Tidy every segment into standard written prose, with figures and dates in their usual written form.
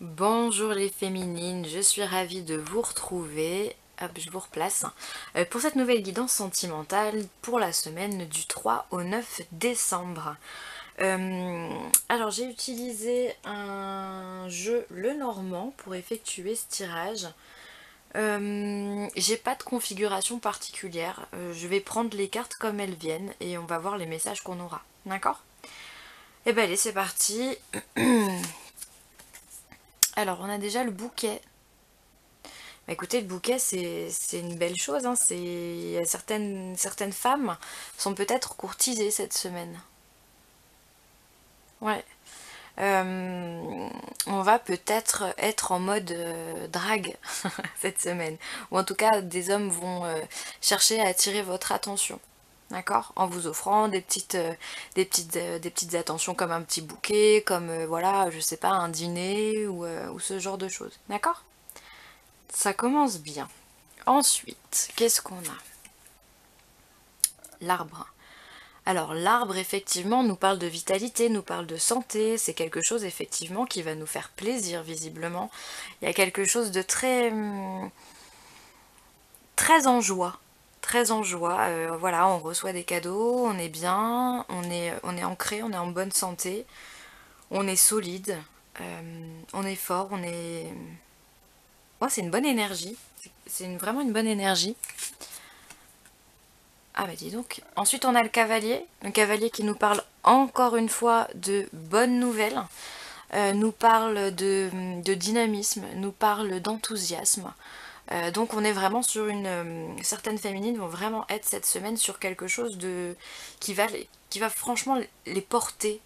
Bonjour les féminines, je suis ravie de vous retrouver. Hop, je vous replace. Pour cette nouvelle guidance sentimentale pour la semaine du 3 au 9 décembre. Alors j'ai utilisé un jeu Lenormand pour effectuer ce tirage. J'ai pas de configuration particulière. Je vais prendre les cartes comme elles viennent et on va voir les messages qu'on aura. D'accord? Et ben allez, c'est parti. Alors on a déjà le bouquet. Bah, écoutez, le bouquet, c'est une belle chose, hein. Certaines femmes sont peut-être courtisées cette semaine. Ouais. On va peut-être être en mode drague cette semaine. Ou en tout cas, des hommes vont chercher à attirer votre attention. D'accord? En vous offrant des petites attentions comme un petit bouquet, comme voilà, je sais pas, un dîner ou ce genre de choses. D'accord? Ça commence bien. Ensuite, qu'est-ce qu'on a? L'arbre. Alors l'arbre effectivement nous parle de vitalité, nous parle de santé, c'est quelque chose effectivement qui va nous faire plaisir visiblement. Il y a quelque chose de très en joie. Très en joie, voilà, on reçoit des cadeaux, on est bien, on est ancré, on est en bonne santé, on est solide, on est fort, on est... Oh, c'est une bonne énergie, vraiment une bonne énergie. Ah bah dis donc. Ensuite on a le cavalier qui nous parle encore une fois de bonnes nouvelles, nous parle de dynamisme, nous parle d'enthousiasme. Donc on est vraiment sur certaines féminines vont vraiment être cette semaine sur quelque chose de qui va franchement les porter.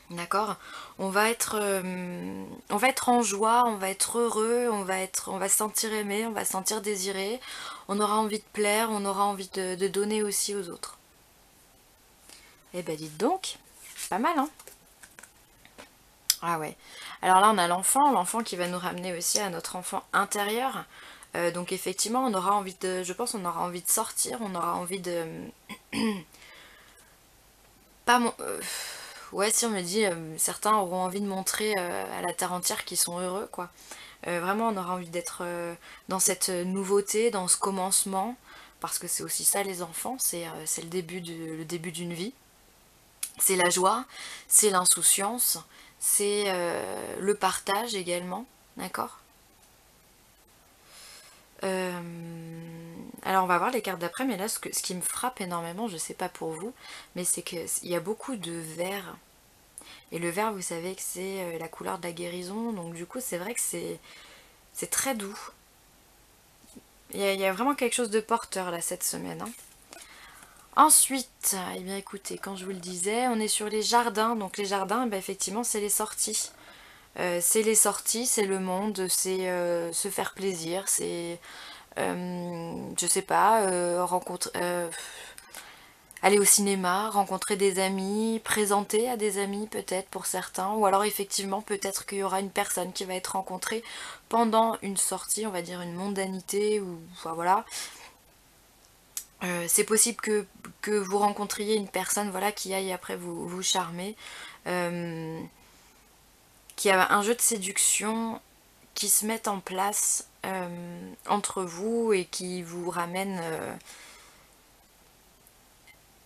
D'accord? On va être en joie, on va être heureux, on va se sentir aimé, on va se sentir désiré, on aura envie de plaire, on aura envie de donner aussi aux autres. Eh ben dites donc, pas mal hein? Ah ouais. Alors là on a l'enfant qui va nous ramener aussi à notre enfant intérieur. Donc effectivement on aura envie de, je pense on aura envie de sortir, on aura envie de... Pas mon... ouais si on me dit, certains auront envie de montrer à la terre entière qu'ils sont heureux quoi. Vraiment on aura envie d'être dans cette nouveauté, dans ce commencement. Parce que c'est aussi ça les enfants, c'est le début d'une vie. C'est la joie, c'est l'insouciance, c'est le partage également, d'accord. Alors on va voir les cartes d'après, mais là ce qui me frappe énormément, je sais pas pour vous, mais c'est qu'il y a beaucoup de vert. Et le vert, vous savez que c'est la couleur de la guérison, donc du coup c'est vrai que c'est très doux. Il y a vraiment quelque chose de porteur là cette semaine, hein. Ensuite, eh bien écoutez, quand je vous le disais, on est sur les jardins. Donc les jardins, ben, effectivement, c'est les sorties. C'est les sorties, c'est le monde, c'est se faire plaisir, c'est, je sais pas, aller au cinéma, rencontrer des amis, présenter à des amis peut-être pour certains. Ou alors effectivement, peut-être qu'il y aura une personne qui va être rencontrée pendant une sortie, on va dire une mondanité, ou enfin, voilà. C'est possible que vous rencontriez une personne voilà, qui aille après vous charmer, euh, qui a un jeu de séduction qui se met en place entre vous et qui vous ramène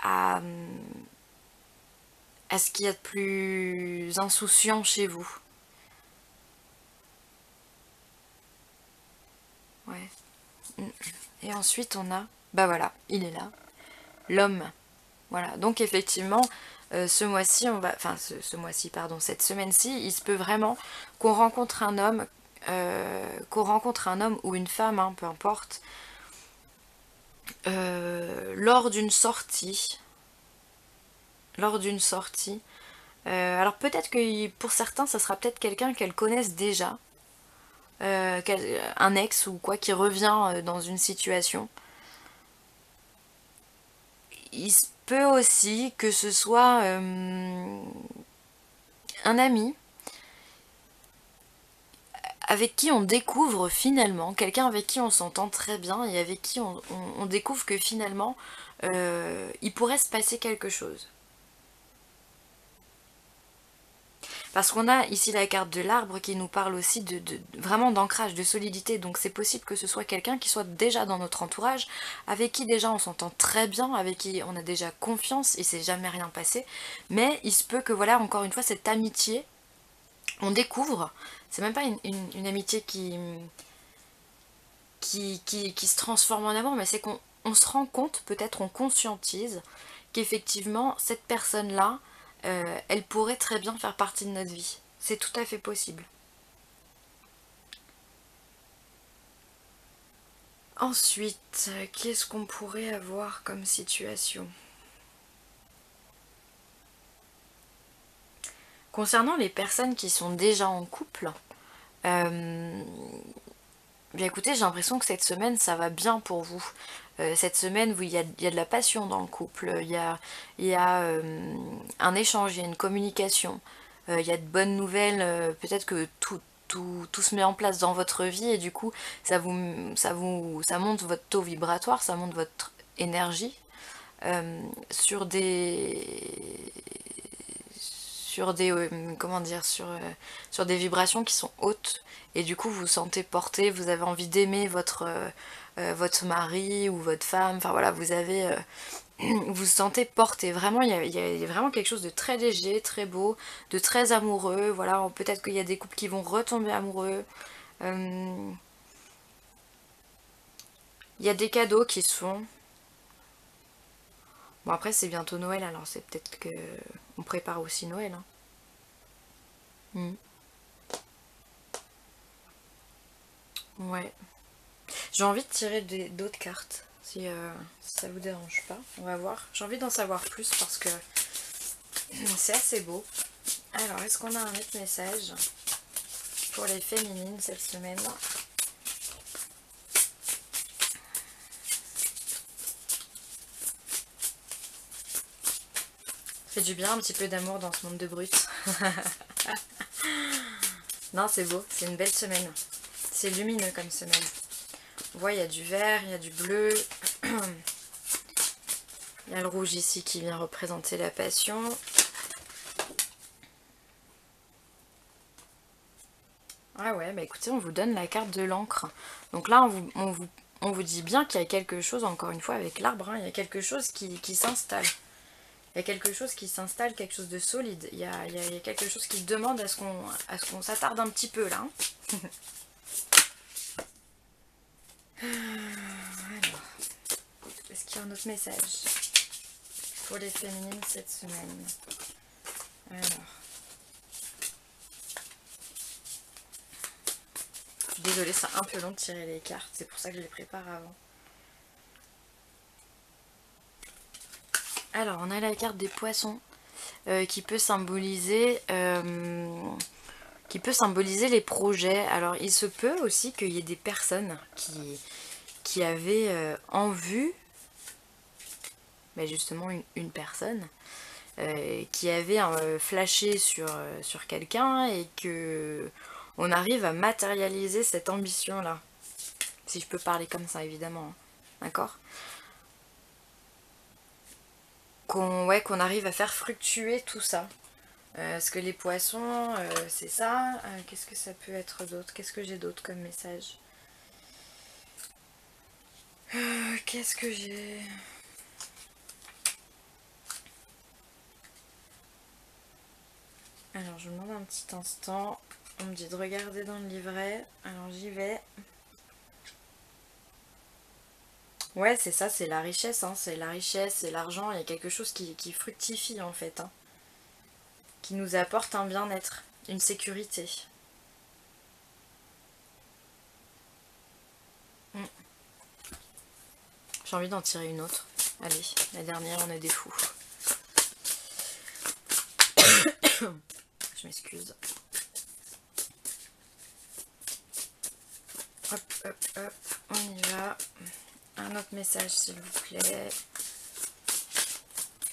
à, à ce qu'il y a de plus insouciant chez vous. Ouais. Et ensuite on a, bah voilà, il est là, l'homme. Voilà, donc effectivement, ce mois-ci, enfin ce mois-ci, pardon, cette semaine-ci, il se peut vraiment qu'on rencontre un homme ou une femme, hein, peu importe, lors d'une sortie. Lors d'une sortie. Alors peut-être que pour certains, ça sera peut-être quelqu'un qu'elles connaissent déjà, un ex ou quoi, qui revient dans une situation. Il se peut aussi que ce soit un ami avec qui on découvre finalement, quelqu'un avec qui on s'entend très bien et avec qui on découvre que finalement il pourrait se passer quelque chose. Parce qu'on a ici la carte de l'arbre qui nous parle aussi vraiment d'ancrage, de solidité. Donc c'est possible que ce soit quelqu'un qui soit déjà dans notre entourage, avec qui déjà on s'entend très bien, avec qui on a déjà confiance, il s'est jamais rien passé. Mais il se peut que voilà, encore une fois, cette amitié, on découvre, c'est même pas une amitié qui se transforme en amour, mais c'est qu'on se rend compte, peut-être on conscientise, qu'effectivement cette personne-là, elle pourrait très bien faire partie de notre vie. C'est tout à fait possible. Ensuite, qu'est-ce qu'on pourrait avoir comme situation? Concernant les personnes qui sont déjà en couple, bien écoutez, j'ai l'impression que cette semaine ça va bien pour vous. Cette semaine, il y a de la passion dans le couple, il y a un échange, il y a une communication, il y a de bonnes nouvelles, peut-être que tout se met en place dans votre vie et du coup ça monte votre taux vibratoire, ça monte votre énergie sur comment dire, sur des vibrations qui sont hautes et du coup vous vous sentez porté, vous avez envie d'aimer votre mari ou votre femme, enfin voilà, vous vous sentez porté, vraiment il y a vraiment quelque chose de très léger, très beau, de très amoureux, voilà, peut-être qu'il y a des couples qui vont retomber amoureux, euh, il y a des cadeaux qui se font. Bon après c'est bientôt Noël, alors c'est peut-être que on prépare aussi Noël, hein. Mm. Ouais. J'ai envie de tirer d'autres cartes, si ça vous dérange pas. On va voir. J'ai envie d'en savoir plus parce que c'est assez beau. Alors, est-ce qu'on a un autre message pour les féminines cette semaine? Ça fait du bien un petit peu d'amour dans ce monde de brutes. Non, c'est beau. C'est une belle semaine. C'est lumineux comme semaine. On voit, il y a du vert, il y a du bleu. Il y a le rouge ici qui vient représenter la passion. Ah ouais, bah écoutez, on vous donne la carte de l'encre. Donc là, on vous dit bien qu'il y a quelque chose, encore une fois, avec l'arbre, hein, il y a quelque chose qui s'installe. Il y a quelque chose qui s'installe, quelque chose de solide. Il y a quelque chose qui demande à ce qu'on s'attarde un petit peu là. Hein. Alors, est-ce qu'il y a un autre message pour les féminines cette semaine? Alors. Désolée, c'est un peu long de tirer les cartes, c'est pour ça que je les prépare avant. Alors, on a la carte des poissons qui peut symboliser les projets. Alors, il se peut aussi qu'il y ait des personnes qui avaient en vue, mais justement une personne, qui avait flashé sur quelqu'un et que on arrive à matérialiser cette ambition-là. Si je peux parler comme ça, évidemment. Hein. D'accord ? Qu'on arrive à faire fructuer tout ça. Parce que les poissons, c'est ça. Qu'est-ce que ça peut être d'autre? Qu'est-ce que j'ai d'autre comme message? Qu'est-ce que j'ai? Alors, je me demande un petit instant. On me dit de regarder dans le livret. Alors, j'y vais. Ouais, c'est ça, c'est la richesse. Hein, c'est la richesse, c'est l'argent. Il y a quelque chose qui fructifie, en fait. Hein, qui nous apporte un bien-être, une sécurité. J'ai envie d'en tirer une autre. Allez, la dernière, on est des fous. Je m'excuse. Hop, hop, hop, on y va. Un autre message, s'il vous plaît.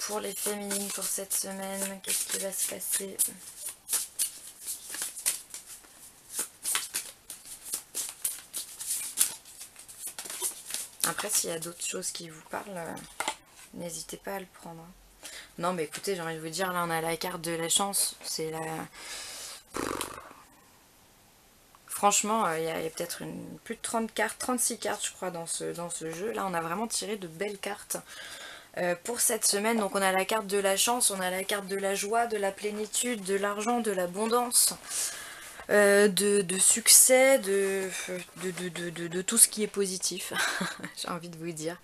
Pour les féminines, pour cette semaine, qu'est-ce qui va se passer? Après, s'il y a d'autres choses qui vous parlent, n'hésitez pas à le prendre. Non, mais écoutez, j'ai envie de vous dire, là, on a la carte de la chance. C'est Franchement, il y a peut-être plus de 30 cartes, 36 cartes je crois dans ce jeu. Là on a vraiment tiré de belles cartes pour cette semaine. Donc on a la carte de la chance, on a la carte de la joie, de la plénitude, de l'argent, de l'abondance, de succès, de tout ce qui est positif, j'ai envie de vous dire.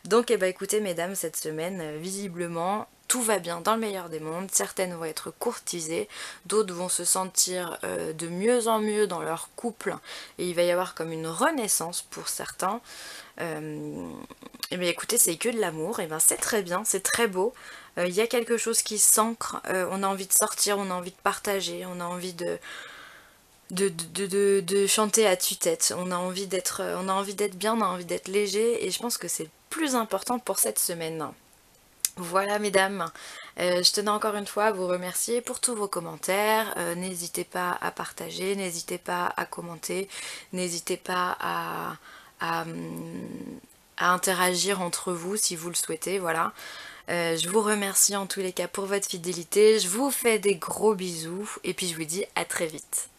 Donc eh ben, écoutez mesdames, cette semaine, visiblement, tout va bien dans le meilleur des mondes. Certaines vont être courtisées, d'autres vont se sentir de mieux en mieux dans leur couple, et il va y avoir comme une renaissance pour certains. Et bien écoutez, c'est que de l'amour, et ben c'est très bien, c'est très beau. Il y a quelque chose qui s'ancre, on a envie de sortir, on a envie de partager, on a envie de chanter à tue-tête, on a envie d'être bien, on a envie d'être léger, et je pense que c'est le plus important pour cette semaine. Voilà mesdames, je tenais encore une fois à vous remercier pour tous vos commentaires, n'hésitez pas à partager, n'hésitez pas à commenter, n'hésitez pas à interagir entre vous si vous le souhaitez, voilà. Je vous remercie en tous les cas pour votre fidélité, je vous fais des gros bisous et puis je vous dis à très vite.